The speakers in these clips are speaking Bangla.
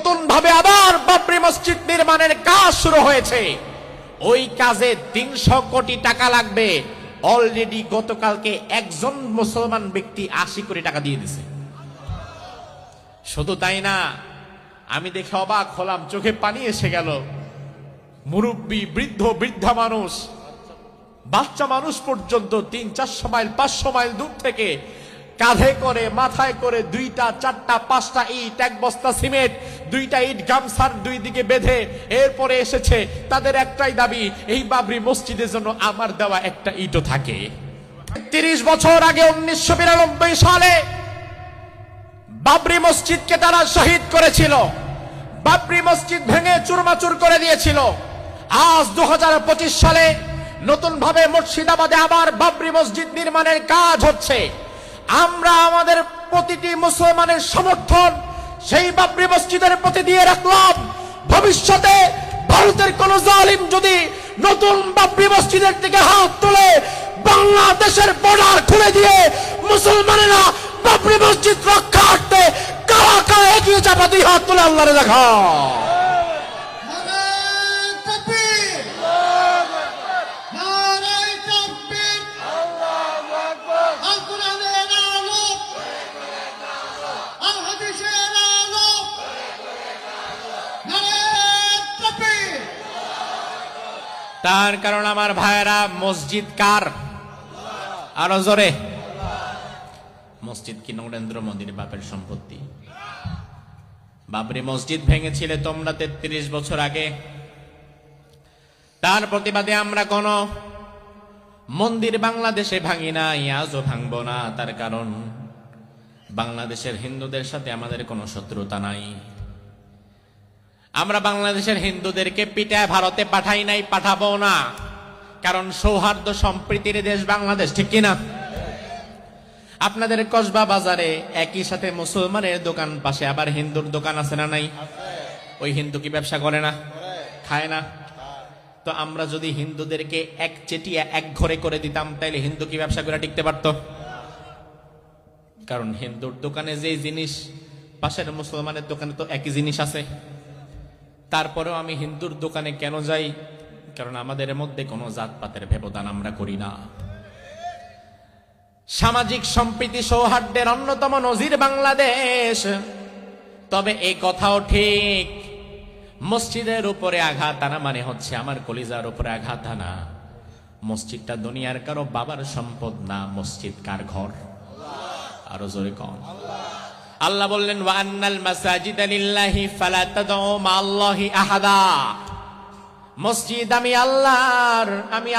নতুন ভাবে আবার বাবরি মসজিদ নির্মাণের কাজ শুরু হয়েছে। ওই কাজে ৩০০ কোটি টাকা লাগবে। অলরেডি গতকালকে একজন মুসলমান ব্যক্তি ৮০ কোটি টাকা দিয়ে দিয়েছে। শুধু তাই না, আমি দেখে অবাক হলাম, চোখে পানি এসে গেল। মুরব্বী, বৃদ্ধ, বৃদ্ধা মানুষ, বাচ্চা মানুষ পর্যন্ত ৩০০-৪০০ মাইল ৫০০ মাইল দূর থেকে কাঁধে করে, মাথায় করে ২টা, ৪টা, ৫টা ইট, ১ বস্তা সিমেন্ট, 2টা ইট গামছার ২ দিকে বেঁধে এরপরে এসেছে। তাদের একটাই দাবি, এই বাবরি মসজিদের জন্য আমার দেওয়া একটা ইটও থাকে। ৩০ বছর আগে ১৯৯২ সালে বাবরি মসজিদকে তারা শহীদ করেছিল। বাবরি মসজিদ ভেঙে চুরমাচুর করে দিয়েছিল। আজ ২০২৫ সালে নতুন ভাবে মুর্শিদাবাদে আবার বাবরি মসজিদ নির্মাণের কাজ হচ্ছে। আমরা আমাদের প্রতিটি মুসলমানের সমর্থন সেই বাবরি মসজিদের প্রতি দিয়ে রাখলাম। ভবিষ্যতে ভারতের কোন জালিম যদি নতুন বাবরি মসজিদের দিকে হাত তুলে, বাংলাদেশের বর্ডার খুলে দিয়ে মুসলমানেরা বাবরি মসজিদ রক্ষার্থে কারা কারা এগিয়ে যাবে, 2 হাত তুলে আল্লাহরে দেখা। তার কারণ আমার ভাইয়েরা, মসজিদ কার? আরো জোরে। মসজিদ কি নরেন্দ্র মোদীর বাপের সম্পত্তি? বাবরি মসজিদ ভেঙেছিলে তোমরা ৩৩ বছর আগে। তার প্রতিবাদে আমরা কোন মন্দির বাংলাদেশে ভাঙি নাই, আজও ভাঙবো না। তার কারণ বাংলাদেশের হিন্দুদের সাথে আমাদের কোনো শত্রুতা নাই। আমরা বাংলাদেশের হিন্দুদেরকে পিটায় ভারতে পাঠাই নাই, পাঠাবো না। কারণ সৌহার্দ্য সম্প্রীতির দেশ বাংলাদেশ, ঠিক কিনা? আপনাদের কসবা বাজারে একই সাথে মুসলমানের দোকান, পাশে আবার হিন্দুর দোকান আছে না নাই? ওই হিন্দু কি ব্যবসা করে না? খায় না? তো আমরা যদি হিন্দুদেরকে এক চেটিয়া এক ঘরে করে দিতাম, তাইলে হিন্দু কি ব্যবসা করে টিকতে পারত? কারণ হিন্দুর দোকানে যে জিনিস, পাশের মুসলমানের দোকানে তো একই জিনিস আছে। তারপরেও আমি হিন্দুর দোকানে কেন যাই? কারণ আমাদের মধ্যে কোনো জাতপাতের ব্যবধান আমরা করি না। সামাজিক সম্প্রীতি সৌহার্দ্যের অন্যতম নজির বাংলাদেশ। তবে এই কথাও ঠিক, মসজিদের উপরে আঘাত আনা মানে হচ্ছে আমার কলিজার উপরে আঘাত আনা। মসজিদটা দুনিয়ার কারো বাবার সম্পদ না। মসজিদ কার ঘর? আরো জোরে কন। আল্লাহ বললেন, ওয়া আন্নাল মাসাজিদা লিল্লাহি ফালা তাদউ মাআল্লাহি আহাদা। মসজিদ আমি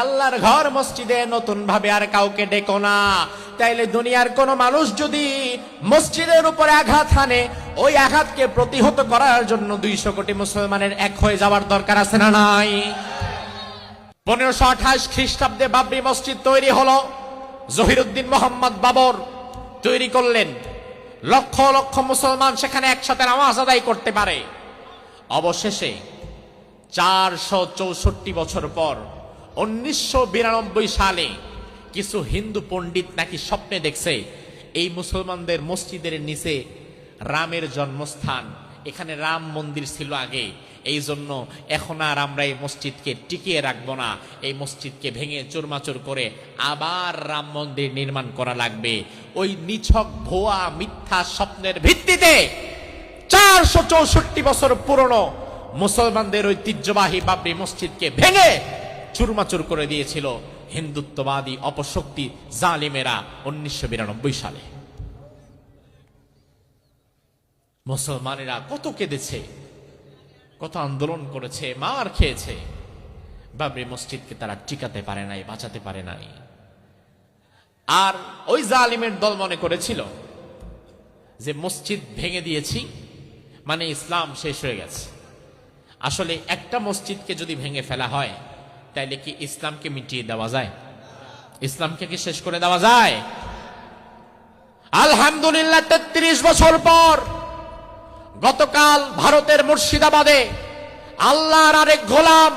আল্লাহর ঘর। মসজিদে নতুন ভাবে আর কাউকে ডেকো না। তাইলে দুনিয়ার কোন মানুষ যদি মসজিদের উপরে আঘাত হানে, ওই আঘাতকে প্রতিহত করার জন্য 200 কোটি মুসলমানের এক হয়ে যাওয়ার দরকার আছে না নাই? 1528 খ্রিস্টাব্দে বাবরি মসজিদ তৈরি হলো। জহিরুদ্দিন মোহাম্মদ বাবর তৈরি করলেন। লক্ষ লক্ষ মুসলমান সেখানে একসাথে নামাজ আদায় করতে পারে। অবশেষে 464 বছর পর 1992 সালে কিছু হিন্দু পণ্ডিত নাকি স্বপ্নে দেখছে এই মুসলমানদের মসজিদের নিচে রামের জন্মস্থান, এখানে রাম মন্দির ছিল আগে, এই জন্য এখন আর আমরা এই মসজিদকে টিকিয়ে রাখবো না, এই মসজিদকে ভেঙে চুরমাচুর করে আবার রাম মন্দির নির্মাণ করা লাগবে। ওই নিছক ভুয়া মিথ্যা স্বপ্নের ভিত্তিতে 464 বছর পুরনো মুসলমানদের ঐতিহ্যবাহী বাবরি মসজিদকে ভেঙে চুরমাচুর করে দিয়েছিল হিন্দুত্ববাদী অপশক্তি জালিমেরা 1992 সালে। মুসলমানেরা কত কেঁদেছে, কত আন্দোলন করেছে, মার খেয়েছে। বাবরি মসজিদকে তারা টিকাতে পারে নাই, বাঁচাতে পারে নাই। আর ওই জালিমের দল মনে করেছিল যে মসজিদ ভেঙে দিয়েছি মানে ইসলাম শেষ হয়ে গেছে। আসলে একটা মসজিদকে যদি ভেঙে ফেলা হয়, তাইলে কি ইসলামকে মিটিয়ে দেওয়া যায়? ইসলামকে কি শেষ করে দেওয়া যায়? আলহামদুলিল্লাহ 33 বছর পর গতকাল ভারতের মুর্শিদাবাদে আল্লাহর আরেক গোলাম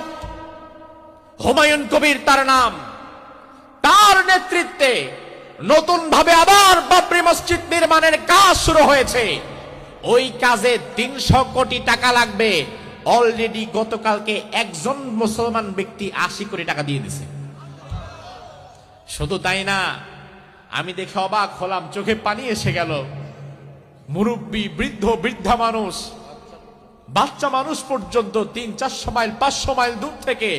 হুমায়ুন কবির তার নাম, তার নেতৃত্বে নতুন ভাবে আবার বাবরি মসজিদ নির্মাণের কাজ শুরু হয়েছে। ওই কাজে 300 কোটি টাকা লাগবে। অলরেডি গতকালকে একজন মুসলমান ব্যক্তি 80 কোটি টাকা দিয়ে দিছে। শুধু তাই না, আমি দেখে অবাক হলাম, চোখে পানি এসে গেল। মুরব্বী, বৃদ্ধ, বৃদ্ধা মানুষ, বাচ্চা মানুষ পর্যন্ত 300-400 মাইল 500 মাইল দূর থেকে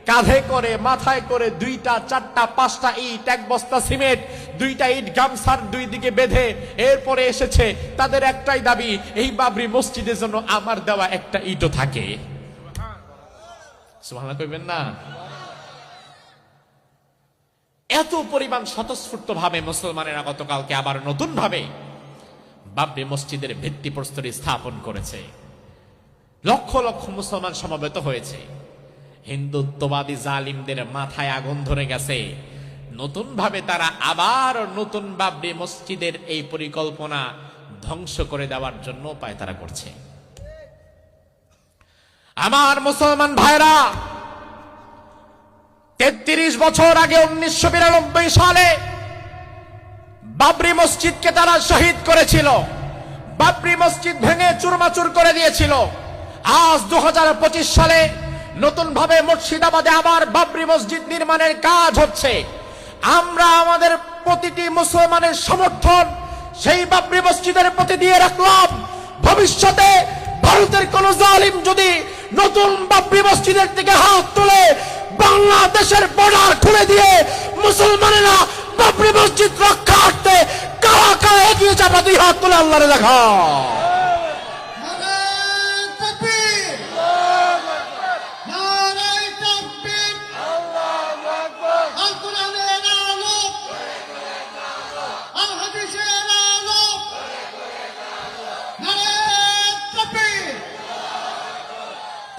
কাঁধে করে, মাথায় করে 2টা 4টা 5টা ইট, 1 বস্তা সিমেন্ট, 2টা ইট গামছার 2 দিকে বেঁধে এরপরে এসেছে। তাদের একটাই দাবি, এই বাবরি মসজিদের জন্য আমার দেওয়া একটা ইটও থাকে। সুবহানাল্লাহ কইবেন না? এত পরিমাণ স্বতঃস্ফূর্ত ভাবে মুসলমানেরা গতকালকে আবার নতুন ভাবে বাবরি মসজিদের ভিত্তিপ্রস্তর স্থাপন করেছে। লক্ষ লক্ষ মুসলমান সমবেত হয়েছে। হিন্দুত্ববাদী জালিমদের মাথায় আগুন ধরে গেছে। নতুন ভাবে তারা আবার নতুন বাবরি মসজিদের এই পরিকল্পনা ধ্বংস করে দেওয়ার জন্য পায়তারা করছে। আমার মুসলমান ভাইরা, 33 বছর আগে 1992 সালে বাবরি মসজিদকে তারা শহীদ করেছিল। বাবরি মসজিদ ভেঙে চুরমাচুর করে দিয়েছিল। আজ 2025 সালে নতুন ভাবে মুর্শিদাবাদে আবার বাবরি মসজিদ নির্মাণের কাজ হচ্ছে। আমরা আমাদের প্রতিটি মুসলমানের সমর্থন সেই বাবরি মসজিদের প্রতি দিয়ে রাখলাম। ভবিষ্যতে ভারতের কোন জালিম যদি নতুন বাবরি মসজিদের দিকে হাত তুলে, বাংলাদেশের বর্ডার খুলে দিয়ে মুসলমানেরা বাবরি মসজিদ রক্ষার্থে কারা কারা এগিয়ে যাবে, 2 হাত তুলে আল্লাহরে দেখা।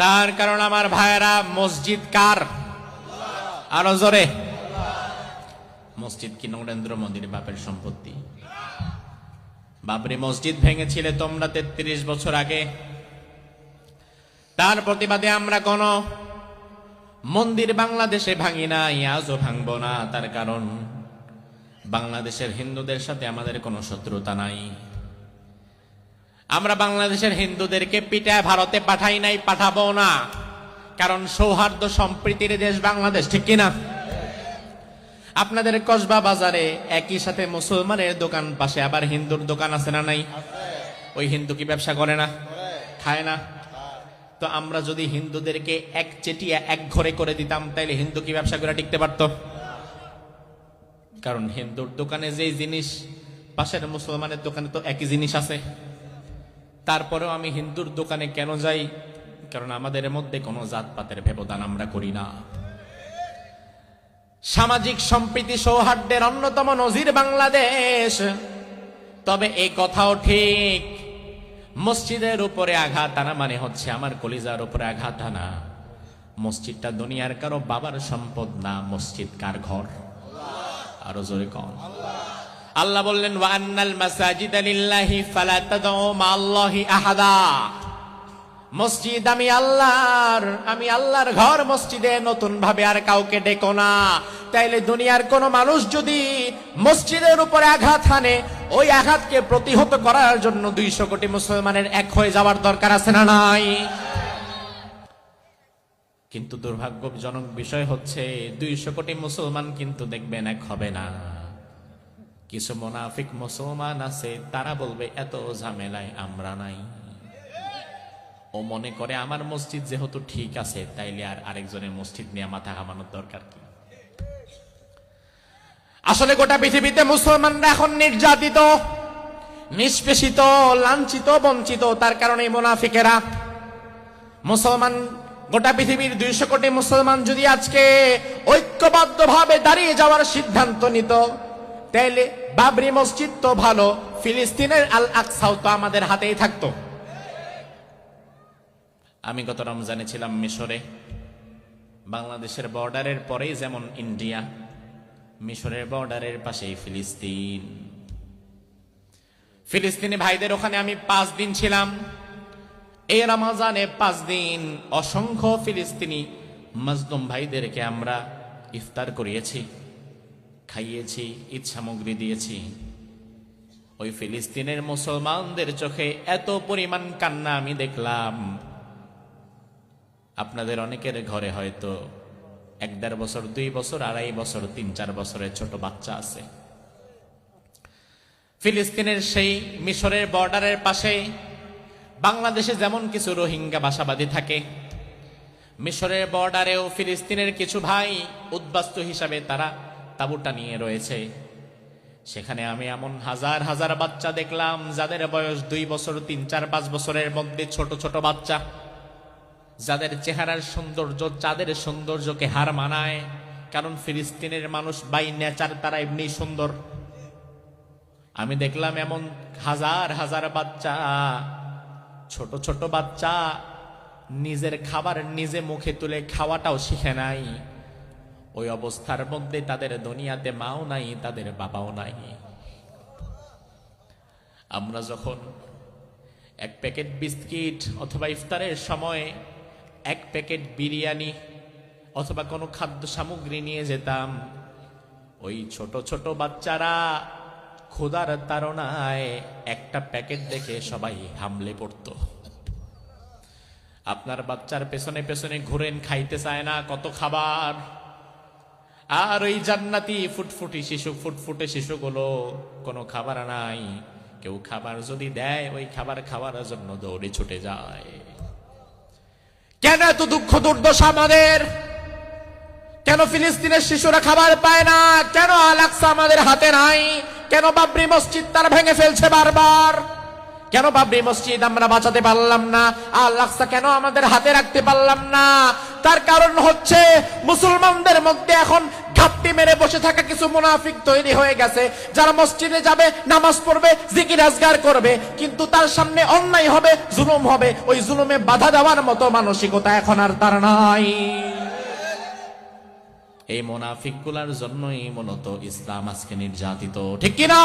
তার কারণ আমার ভাইয়েরা, মসজিদ কার? আরো জোরে। মসজিদ কি নরেন্দ্র মোদীর বাপের সম্পত্তি? বাবরি মসজিদ ভেঙেছিলে তোমরা 33 বছর আগে। তার প্রতিবাদে আমরা কোন মন্দির বাংলাদেশে ভাঙি না, আজও ভাঙবো না। তার কারণ বাংলাদেশের হিন্দুদের সাথে আমাদের কোনো শত্রুতা নাই। আমরা বাংলাদেশের হিন্দুদেরকে পিটায় ভারতে পাঠাই নাই, পাঠাবো না। কারণ সৌহার্দ্য সম্প্রীতির দেশ বাংলাদেশ, ঠিক কিনা? আপনাদের কসবা বাজারে একই সাথে মুসলমানের দোকান, পাশে আবার হিন্দুর দোকান আছে না নাই? ওই হিন্দু কি ব্যবসা করে না? খায় না? তো আমরা যদি হিন্দুদেরকে এক চেটিয়া এক ঘরে করে দিতাম, তাইলে হিন্দু কি ব্যবসা করে টিকতে পারতো? কারণ হিন্দুর দোকানে যে জিনিস, পাশের মুসলমানের দোকানে তো একই জিনিস আছে। তারপরেও আমি হিন্দুর দোকানে কেন যাই? কারণ আমাদের মধ্যে কোনো জাতপাতের ব্যবধান আমরা করি না। সামাজিক সম্প্রীতি সৌহার্দ্যের অন্যতম নজির বাংলাদেশ। তবে এই কথাও ঠিক, মসজিদের উপরে আঘাত আনা মানে হচ্ছে আমার কলিজার উপরে আঘাত আনা। মসজিদটা দুনিয়ার কারো বাবার সম্পদ না। মসজিদ কার ঘর? আরো জোরে কন। আল্লাহ বললেন, ওয়া আন্নাল মাসাজিদা লিল্লাহি ফালা তাদউ মাআল্লাহি আহাদা। মসজিদ আমি আল্লাহর, আমি আল্লাহর ঘর। মসজিদে নতুন ভাবে আর কাউকে ডেকো না। তাইলে দুনিয়ার কোন মানুষ যদি মসজিদের উপরে আঘাত হানে, ওই আঘাতকে প্রতিহত করার জন্য 200 কোটি মুসলমানের এক হয়ে যাওয়ার দরকার আছে না নাই? কিন্তু দুর্ভাগ্যজনক বিষয় হচ্ছে 200 কোটি মুসলমান কিন্তু দেখবেন এক হবে না। কিছু মুনাফিক মুসলমান আছে, তারা বলবে এত ঝামেলায় আমরা নাই। ও মনে করে আমার মসজিদ যেহেতু ঠিক আছে, তাইলে আর আরেকজনের মসজিদ নিয়ে মাথা ঘামানোর দরকার কি? আসলে গোটা পৃথিবীতে মুসলমানরা এখন নির্যাতিত, নিষ্পেষিত, লাঞ্ছিত, বঞ্চিত। তার কারণে মুনাফিকেরা মুসলমান, গোটা পৃথিবীর 200 কোটি মুসলমান যদি আজকে ঐক্যবদ্ধভাবে দাঁড়িয়ে যাওয়ার সিদ্ধান্ত নিত, তাইলে বাবরি মসজিদ তো ভালো, ফিলিস্তিনের আল আকসাও তো আমাদের হাতেই থাকতো। আমি গত রমজানে ছিলাম মিশরে। বাংলাদেশের বর্ডারের পরেই যেমন ইন্ডিয়া, মিশরের বর্ডারের পাশেই ফিলিস্তিন। ফিলিস্তিনি ভাইদের ওখানে আমি 5 দিন ছিলাম। এই রমজানে 5 দিন অসংখ্য ফিলিস্তিনি মাজলুম ভাইদেরকে আমরা ইফতার করিয়েছি, খাইয়েছি, ঈদ সামগ্রী দিয়েছি। ওই ফিলিস্তিনের মুসলমানদের চোখে এত পরিমাণ কান্না আমি দেখলাম। আপনাদের অনেকের ঘরে হয়তো 1-1.5 বছর, 2 বছর, 2.5 বছর, 3-4 বছরের ছোট বাচ্চা আছে। ফিলিস্তিনের সেই মিশরের বর্ডারের পাশে বাংলাদেশে যেমন কিছু রোহিঙ্গা বাসাবাদী থাকে, মিশরের বর্ডারেও ফিলিস্তিনের কিছু ভাই উদ্বাস্তু হিসাবে তারা তাঁবুটা নিয়ে রয়েছে। সেখানে আমি এমন হাজার হাজার বাচ্চা দেখলাম যাদের বয়স 2 বছর, 3, 4, 5 বছরের মধ্যে, ছোট ছোট বাচ্চা, যাদের চেহারার সৌন্দর্য চাঁদের সৌন্দর্যকে হার মানায়। কারণ ফিলিস্তিনের মানুষ বাই নেচার তারা এমনি সুন্দর। আমি দেখলাম এমন হাজার হাজার বাচ্চা, ছোট ছোট বাচ্চা, নিজের খাবার নিজে মুখে তুলে খাওয়াটাও শিখে নাই। ওই অবস্থার মধ্যে তাদের দুনিয়াতে মাও নাই, তাদের বাবাও নাই। আমরা যখন 1 প্যাকেট বিস্কিট অথবা ইফতারের সময় 1 প্যাকেট বিরিয়ানি অথবা কোনো খাদ্য সামগ্রী নিয়ে যেতাম, ওই ছোট ছোট বাচ্চারা ক্ষুধার তাড়নায় একটা প্যাকেট দেখে সবাই হামলে পড়তো। আপনার বাচ্চার পেছনে পেছনে ঘুরেন, খাইতে চায় না কত খাবার। আর ওই জান্নাতি ফুটফুটে শিশুগুলো কোনো খাবার নাই। কেউ খাবার যদি দেয়, ওই খাবার খাওয়ার জন্য দৌড়ে ছুটে যায়। কেন এত দুঃখ দুর্দশা আমাদের? কেন ফিলিস্তিনের শিশুরা খাবার পায় না? কেন আল-আকসা আমাদের হাতে নাই? কেন বাবরি মসজিদ তারা ভেঙে ফেলছে বারবার? কেন বাবরি মসজিদ আমরা বাঁচাতে পারলাম না? আল-আকসা কেন আমাদের হাতে রাখতে পারলাম না? তার কারণ হচ্ছে মুসলমানদের মধ্যে এখন ঘাপটি মেরে বসে থাকা কিছু মুনাফিক তৈরি হয়ে গেছে, যারা মসজিদে যাবে, নামাজ পড়বে, জিকির আজগার করবে, কিন্তু তার সামনে অন্যায় হবে, জুলুম হবে, ওই জুলুমে বাধা দেওয়ার মতো মানসিকতা এখন আর তার নাই। এই মুনাফিকগুলার জন্যই মূলত ইসলাম আজকে নির্যাতিত, ঠিক কিনা?